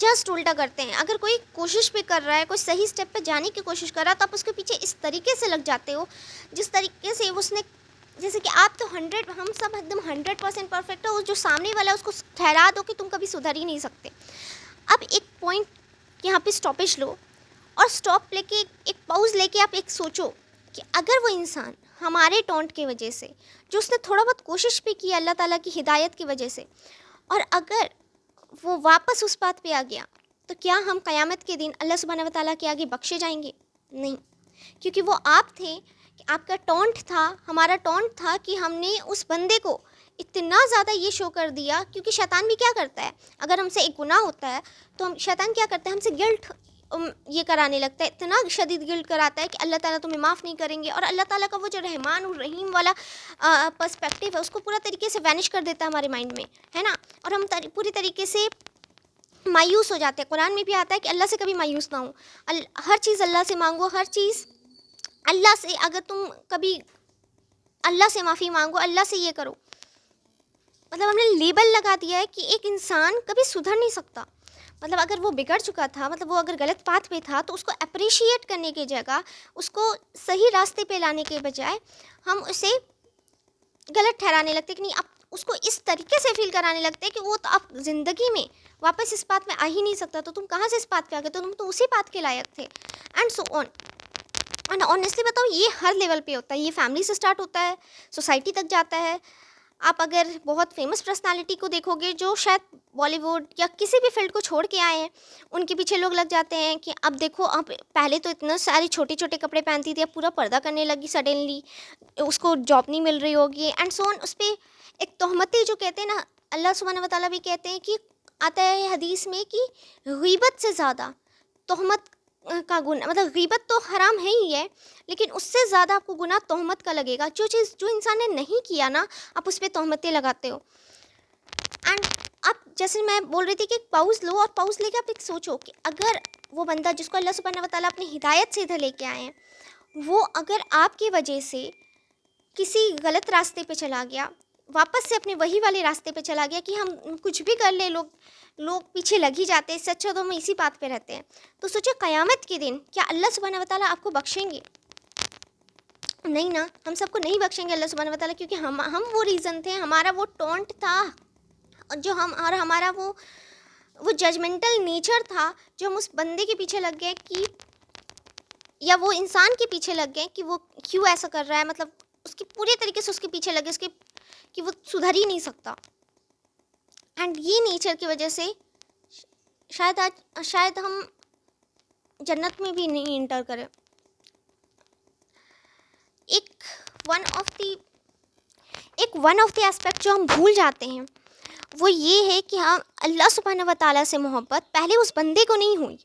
Just الٹا کرتے ہیں. اگر کوئی کوشش بھی کر رہا ہے, کوئی صحیح اسٹیپ پہ جانے کی کوشش کر رہا ہے, تو آپ اس کے پیچھے اس طریقے سے لگ جاتے ہو جس طریقے سے اس نے, جیسے کہ آپ تو 100, ہم سب ایک دم 100% پرفیکٹ ہو, جو سامنے والا ہے اس کو ٹھہرا دو کہ تم کبھی سدھر ہی نہیں سکتے. اب ایک پوائنٹ یہاں پہ اسٹاپیج لو, اور اسٹاپ لے کے ایک پاؤز لے کے آپ ایک سوچو کہ اگر وہ انسان ہمارے ٹونٹ کی وجہ سے, جو اس نے تھوڑا بہت کوشش بھی کی اللہ تعالیٰ کی ہدایت کی وجہ سے, اور اگر وہ واپس اس بات پہ آ گیا, تو کیا ہم قیامت کے دن اللہ سبحانہ و تعالیٰ کے آگے بخشے جائیں گے؟ نہیں, کیونکہ وہ آپ تھے, کہ آپ کا ٹونٹ تھا, ہمارا ٹونٹ تھا کہ ہم نے اس بندے کو اتنا زیادہ یہ شو کر دیا. کیونکہ شیطان بھی کیا کرتا ہے, اگر ہم سے ایک گناہ ہوتا ہے تو شیطان کیا کرتا ہے, ہم سے گلٹ یہ کرانے لگتا ہے, اتنا شدید گلٹ کراتا ہے کہ اللہ تعالیٰ تمہیں معاف نہیں کریں گے, اور اللہ تعالیٰ کا وہ جو رحمان اور رحیم والا پرسپیکٹیو ہے اس کو پورا طریقے سے وینش کر دیتا ہے ہمارے مائنڈ میں, ہے نا, اور ہم پوری طریقے سے مایوس ہو جاتے ہیں. قرآن میں بھی آتا ہے کہ اللہ سے کبھی مایوس نہ ہو, ہر چیز اللہ سے مانگو, ہر چیز اللہ سے, اگر تم کبھی اللہ سے معافی مانگو, اللہ سے یہ کرو. مطلب ہم نے لیبل لگا دیا ہے کہ ایک انسان کبھی سدھر نہیں سکتا. مطلب اگر وہ بگڑ چکا تھا, مطلب وہ اگر غلط بات پہ تھا, تو اس کو اپریشیٹ کرنے کی جگہ, اس کو صحیح راستے پہ لانے کے بجائے ہم اسے غلط ٹھہرانے لگتے کہ نہیں, اب اس کو اس طریقے سے فیل کرانے لگتے کہ وہ تو اب زندگی میں واپس اس بات میں آ ہی نہیں سکتا, تو تم کہاں سے اس بات پہ آ گئے, تو تم تو اسی بات کے لائق تھے, and so on. And honestly بتاؤ, یہ ہر لیول پہ ہوتا ہے, یہ فیملی سے سٹارٹ ہوتا ہے, سوسائٹی تک جاتا ہے. آپ اگر بہت فیمس پرسنالٹی کو دیکھو گے, جو شاید بالی ووڈ یا کسی بھی فیلڈ کو چھوڑ کے آئے ہیں, ان کے پیچھے لوگ لگ جاتے ہیں کہ اب دیکھو, اب پہلے تو اتنا سارے چھوٹے چھوٹے کپڑے پہنتی تھی, اب پورا پردہ کرنے لگی سڈنلی, اس کو جاب نہیں مل رہی ہوگی, اینڈ سو آن. اس پہ ایک تہمتیں جو کہتے ہیں نا, اللہ سبحانہ و تعالیٰ بھی کہتے ہیں کہ آتا ہے حدیث میں کہ غیبت سے زیادہ تہمت کا گناہ, مطلب غیبت تو حرام ہے ہی ہے, لیکن اس سے زیادہ آپ کو گناہ تہمت کا لگے گا. جو چیز جو انسان نے نہیں کیا نا, آپ اس پہ تہمتیں لگاتے ہو. اینڈ آپ جیسے میں بول رہی تھی کہ ایک پاؤز لو, اور پاؤز لے کے آپ ایک سوچو کہ اگر وہ بندہ جس کو اللہ سبحانہ و تعالیٰ اپنی ہدایت سے ادھر لے کے آئے ہیں, وہ اگر آپ کی وجہ سے کسی غلط راستے پہ چلا گیا, واپس سے اپنے وہی والے راستے پہ چلا گیا, کہ ہم کچھ بھی کر لیں, لوگ پیچھے لگ ہی جاتے ہیں, اس سے اچھا تو ہم اسی بات پہ رہتے ہیں. تو سوچے قیامت کے دن کیا اللہ سبحانہ و تعالیٰ آپ کو بخشیں گے؟ نہیں نا, ہم سب کو نہیں بخشیں گے اللہ سبحانہ و تعالیٰ, کیونکہ ہم وہ ریزن تھے, ہمارا وہ ٹونٹ تھا, جو اور ہمارا وہ ججمنٹل نیچر تھا, جو ہم اس بندے کے پیچھے لگ گئے کہ, یا وہ انسان کے پیچھے لگ گئے کہ وہ کیوں ایسا کر رہا ہے, مطلب اس کی پورے طریقے سے اس کے پیچھے لگے, اس کے کہ وہ سدھر ہی نہیں سکتا. اینڈ یہ نیچر کی وجہ سے شاید ہم جنت میں بھی نہیں انٹر کریں. ایک ون آف دی ایسپیکٹ جو ہم بھول جاتے ہیں, وہ یہ ہے کہ ہم اللہ سبحانہ و تعالیٰ سے محبت پہلے اس بندے کو نہیں ہوئی.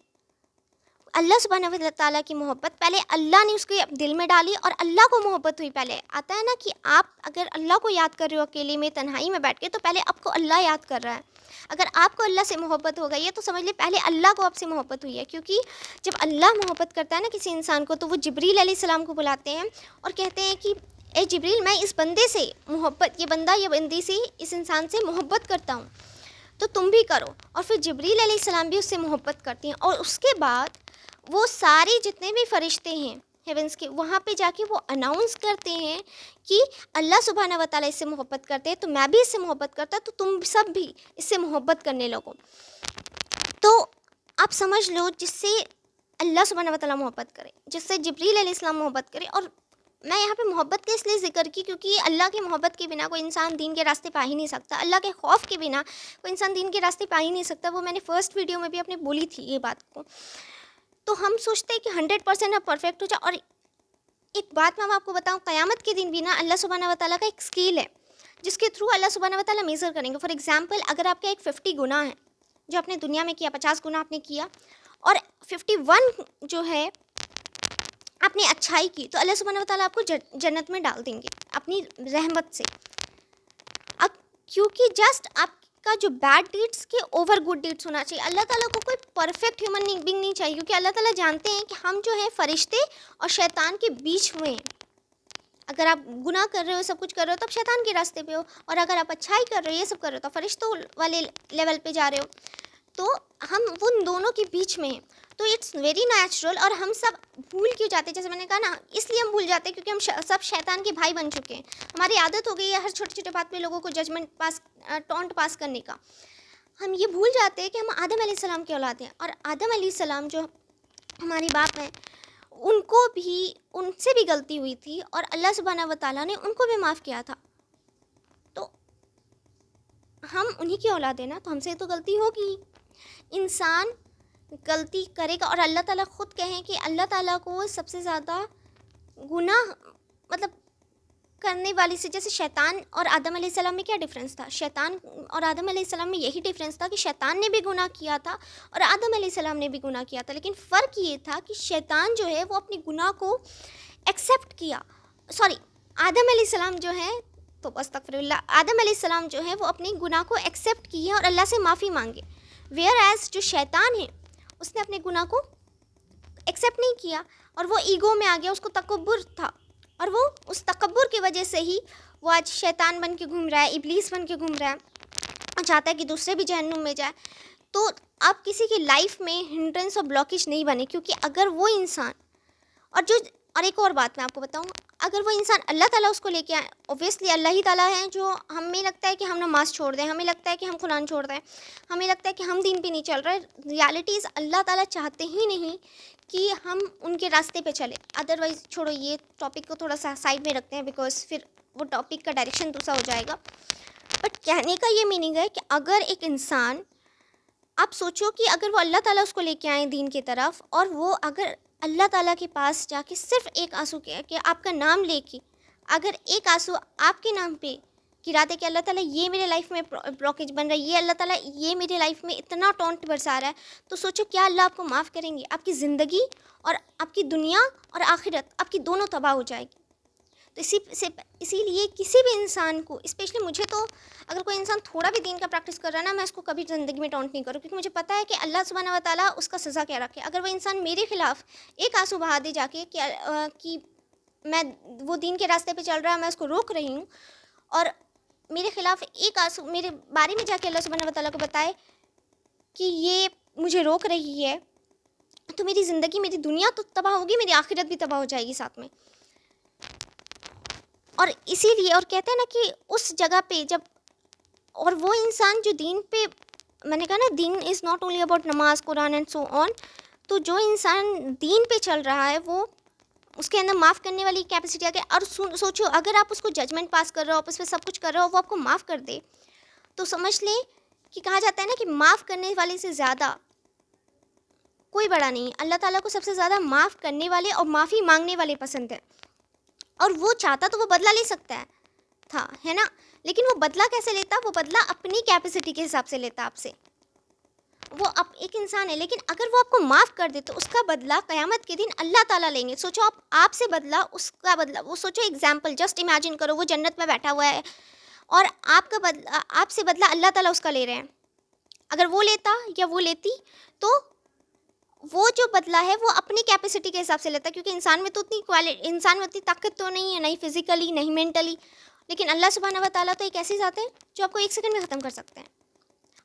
اللہ سبحانہ و تعالیٰ کی محبت پہلے اللہ نے اس کے دل میں ڈالی, اور اللہ کو محبت ہوئی. پہلے آتا ہے نا کہ آپ اگر اللہ کو یاد کر رہے ہو اکیلے میں, تنہائی میں بیٹھ کے, تو پہلے آپ کو اللہ یاد کر رہا ہے. اگر آپ کو اللہ سے محبت ہو گئی ہے, تو سمجھ لیں پہلے اللہ کو آپ سے محبت ہوئی ہے. کیونکہ جب اللہ محبت کرتا ہے نا کسی انسان کو, تو وہ جبریل علیہ السلام کو بلاتے ہیں اور کہتے ہیں کہ اے جبریل, میں اس بندے سے محبت, یہ بندہ یہ بندی سے, اس انسان سے محبت کرتا ہوں, تو تم بھی کرو. اور پھر جبریل علیہ السلام بھی اس سے محبت کرتے ہیں, اور اس کے بعد وہ سارے جتنے بھی فرشتے ہیں ہیونس کے, وہاں پہ جا کے وہ اناؤنس کرتے ہیں کہ اللہ سبحانہ و تعالیٰ اس سے محبت کرتے ہیں, تو میں بھی اس سے محبت کرتا, تو تم سب بھی اس سے محبت کرنے لگو. تو آپ سمجھ لو, جس سے اللہ سبحانہ و تعالیٰ محبت کرے, جس سے جبریل علیہ السلام محبت کرے. اور میں یہاں پہ محبت کے اس لیے ذکر کی کیونکہ اللہ کی محبت کے بنا کوئی انسان دین کے راستے پا ہی نہیں سکتا. اللہ کے خوف کے بنا کوئی انسان دین کے راستے پا ہی نہیں سکتا. وہ میں نے فرسٹ ویڈیو میں بھی اپنے بولی تھی یہ بات کو. تو ہم سوچتے ہیں کہ 100% اب پرفیکٹ ہو جائے. اور ایک بات میں آپ کو بتاؤں, قیامت کے دن بھی نا اللہ سبحانہ و تعالیٰ کا ایک اسکیل ہے جس کے تھرو اللہ سبحانہ و تعالیٰ میزر کریں گے. فار ایگزامپل, اگر آپ کا ایک 50 گناہ ہے جو آپ نے دنیا میں کیا, 50 گناہ آپ نے کیا, اور 51 جو ہے آپ نے اچھائی کی, تو اللہ سبحانہ و تعالیٰ آپ کو جنت میں ڈال دیں گے اپنی رحمت سے. اب کیونکہ جسٹ آپ کا جو بیڈ ڈیڈس کے اوور گڈ ڈیڈس ہونا چاہیے. اللہ تعالیٰ کو کوئی پرفیکٹ ہیومن بینگ نہیں چاہیے, کیونکہ اللہ تعالیٰ جانتے ہیں کہ ہم جو ہیں فرشتے اور شیطان کے بیچ ہوئے ہیں. اگر آپ گناہ کر رہے ہو, سب کچھ کر رہے ہو, تو آپ شیطان کے راستے پہ ہو, اور اگر آپ اچھائی کر رہے ہو, یہ سب کر رہے ہو, تو فرشتوں والے لیول پہ جا رہے ہو. تو ہم دونوں کے بیچ میں ہے. تو اٹس ویری نیچرل. اور ہم سب بھول کیوں جاتے ہیں؟ جیسے میں نے کہا نا, اس لیے ہم بھول جاتے ہیں کیونکہ ہم سب شیطان کے بھائی بن چکے ہیں. ہماری عادت ہو گئی ہے ہر چھوٹے چھوٹے بات پہ لوگوں کو ٹونٹ پاس کرنے کا. ہم یہ بھول جاتے ہیں کہ ہم آدم علیہ السلام کے اولاد ہیں, اور آدم علیہ السلام جو ہمارے باپ ہیں ان سے بھی غلطی ہوئی تھی, اور اللہ سبحانہ و تعالیٰ نے ان کو بھی معاف کیا تھا. تو ہم انہی کی اولاد ہیں نا, تو ہم سے تو غلطی ہوگی. انسان غلطی کرے گا, اور اللہ تعالیٰ خود کہیں کہ اللہ تعالیٰ کو سب سے زیادہ گناہ کرنے والی سے, جیسے شیطان اور آدم علیہ السلام میں کیا ڈفرینس تھا؟ شیطان اور آدم علیہ السلام میں یہی ڈفرینس تھا کہ شیطان نے بھی گناہ کیا تھا اور آدم علیہ السلام نے بھی گناہ کیا تھا. لیکن فرق یہ تھا کہ شیطان جو ہے وہ اپنے گناہ کو ایکسیپٹ کیا. آدم علیہ السلام جو ہے, تو استغفر اللہ, آدم علیہ السلام جو ہے وہ اپنے گناہ کو ایکسیپٹ کیے اور اللہ سے معافی مانگے. ویئر ایز جو شیطان ہے اس نے اپنے گناہ کو ایکسیپٹ نہیں کیا, اور وہ ایگو میں آ گیا, اس کو تکبر تھا, اور وہ اس تکبر کی وجہ سے ہی وہ آج شیطان بن کے گھوم رہا ہے, ابلیس بن کے گھوم رہا ہے, اور چاہتا ہے کہ دوسرے بھی جہنم میں جائے. تو آپ کسی کی لائف میں ہنڈرنس اور بلاکیج نہیں بنے, کیونکہ اگر وہ انسان اور ایک اور بات میں آپ کو بتاؤں, اگر وہ انسان اللہ تعالیٰ اس کو لے کے آئے, اوبویسلی اللہ ہی تعالیٰ ہیں جو ہمیں لگتا ہے کہ ہم نماز چھوڑ دیں, ہمیں لگتا ہے کہ ہم قرآن چھوڑ دیں, ہمیں لگتا ہے کہ ہم دین پہ نہیں چل رہے. ریالٹیز اللہ تعالیٰ چاہتے ہی نہیں کہ ہم ان کے راستے پہ چلیں. ادروائز چھوڑو, یہ ٹاپک کو تھوڑا سا سائڈ میں رکھتے ہیں, بیکاز پھر وہ ٹاپک کا ڈائریکشن دوسرا ہو جائے گا. بٹ کہنے کا یہ میننگ ہے کہ اگر ایک انسان, آپ سوچو کہ اگر وہ اللہ تعالیٰ اس کو لے کے آئیں دین کی طرف, اور وہ اگر اللہ تعالیٰ کے پاس جا کے صرف ایک آنسو کہ آپ کا نام لے کے اگر ایک آنسو آپ کے نام پہ گرا دے کہ اللہ تعالیٰ یہ میرے لائف میں بلاکیج بن رہا ہے, یہ اللہ تعالیٰ یہ میرے لائف میں اتنا ٹونٹ برسا رہا ہے, تو سوچو کیا اللہ آپ کو معاف کریں گے؟ آپ کی زندگی اور آپ کی دنیا اور آخرت آپ کی دونوں تباہ ہو جائے گی. تو اسی لیے کسی بھی انسان کو, اسپیشلی مجھے تو اگر کوئی انسان تھوڑا بھی دین کا پریکٹس کر رہا ہے نا, میں اس کو کبھی زندگی میں ٹونٹ نہیں کروں, کیونکہ مجھے پتہ ہے کہ اللہ سبحانہ و تعالیٰ اس کا سزا کیا رکھے. اگر وہ انسان میرے خلاف ایک آنسو بہا دے جا کے کہ میں وہ دین کے راستے پہ چل رہا ہے, میں اس کو روک رہی ہوں, اور میرے خلاف ایک آنسو میرے بارے میں جا کے اللہ سبحانہ و تعالیٰ کو بتائے کہ یہ مجھے روک رہی ہے, تو میری زندگی, میری دنیا تو تباہ ہوگی, میری آخرت بھی تباہ ہو جائے گی ساتھ میں. اور اسی لیے, اور کہتے ہیں نا کہ اس جگہ پہ جب, اور وہ انسان جو دین پہ, میں نے کہا نا دین از ناٹ اونلی اباؤٹ نماز, قرآن اینڈ سو آن, تو جو انسان دین پہ چل رہا ہے وہ اس کے اندر معاف کرنے والی کیپیسٹی آ گئی. اور سوچو اگر آپ اس کو ججمنٹ پاس کر رہے ہو, آپ اس پہ سب کچھ کر رہے ہو, وہ آپ کو معاف کر دے, تو سمجھ لیں کہ کہا جاتا ہے نا کہ معاف کرنے والے سے زیادہ کوئی بڑا نہیں. اللہ تعالیٰ کو سب سے زیادہ معاف کرنے والے اور معافی مانگنے والے پسند ہیں, اور وہ چاہتا تو وہ بدلہ لے سکتا ہے نا, لیکن وہ بدلہ کیسے لیتا؟ وہ بدلہ اپنی کیپیسٹی کے حساب سے لیتا آپ سے. وہ ایک انسان ہے, لیکن اگر وہ آپ کو معاف کر دے تو اس کا بدلہ قیامت کے دن اللہ تعالیٰ لیں گے. سوچو آپ سے بدلہ, اس کا بدلہ, وہ سوچو ایگزامپل جسٹ امیجن کرو, وہ جنت میں بیٹھا ہوا ہے اور آپ سے بدلہ اللہ تعالیٰ اس کا لے رہے ہیں. اگر وہ لیتا یا وہ لیتی تو وہ جو بدلہ ہے وہ اپنی کیپیسٹی کے حساب سے لیتا, کیونکہ انسان میں اتنی طاقت تو نہیں ہے, نہیں فزیکلی نہیں مینٹلی. لیکن اللہ سبحانہ و تعالیٰ تو ایک ایسی ذات ہے جو آپ کو ایک سیکنڈ میں ختم کر سکتے ہیں.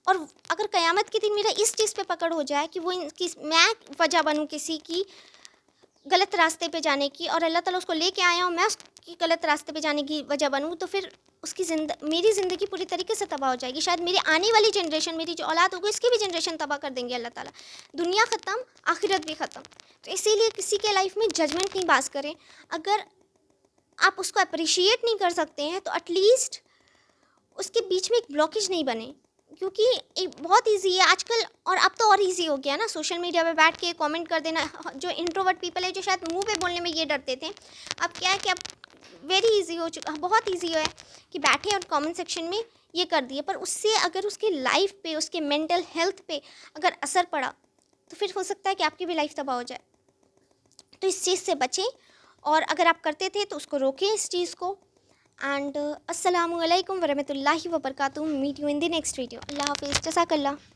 اور اگر قیامت کے دن میرا اس چیز پہ پکڑ ہو جائے کہ میں وجہ بنوں کسی کی غلط راستے پہ جانے کی, اور اللہ تعالیٰ اس کو لے کے آیا ہوں, میں اس کی غلط راستے پہ جانے کی وجہ بنوں, تو پھر میری زندگی پوری طریقے سے تباہ ہو جائے گی. شاید میری آنے والی جنریشن, میری جو اولاد ہوگی, اس کی بھی جنریشن تباہ کر دیں گے اللہ تعالیٰ. دنیا ختم, آخرت بھی ختم. تو اسی لیے کسی کے لائف میں ججمنٹ نہیں پاس کریں. اگر آپ اس کو اپریشیٹ نہیں کر سکتے ہیں تو ایٹ لیسٹ اس کے بیچ میں ایک بلاکیج نہیں بنے, کیونکہ بہت ایزی ہے آج کل, اور اب تو اور ایزی ہو گیا نا سوشل میڈیا پہ بیٹھ کے کامنٹ کر دینا. جو انٹروورٹ پیپل ہے, جو شاید منہ پہ بولنے میں یہ ڈرتے تھے, اب کیا ہے کہ اب ویری ایزی ہو چکا, بہت ایزی ہے کہ بیٹھے اور کامنٹ سیکشن میں یہ کر دیے. پر اس سے اگر اس کی لائف پہ, اس کے مینٹل ہیلتھ پہ اگر اثر پڑا تو پھر ہو سکتا ہے کہ آپ کی بھی لائف تباہ ہو جائے. تو اس چیز سے بچیں, اور اگر آپ کرتے تھے تو اس کو روکیں اس چیز کو. اینڈ السلام علیکم ورحمۃ اللہ وبرکاتہ. Meet you in the next video. اللہ حافظ. جزاک اللہ.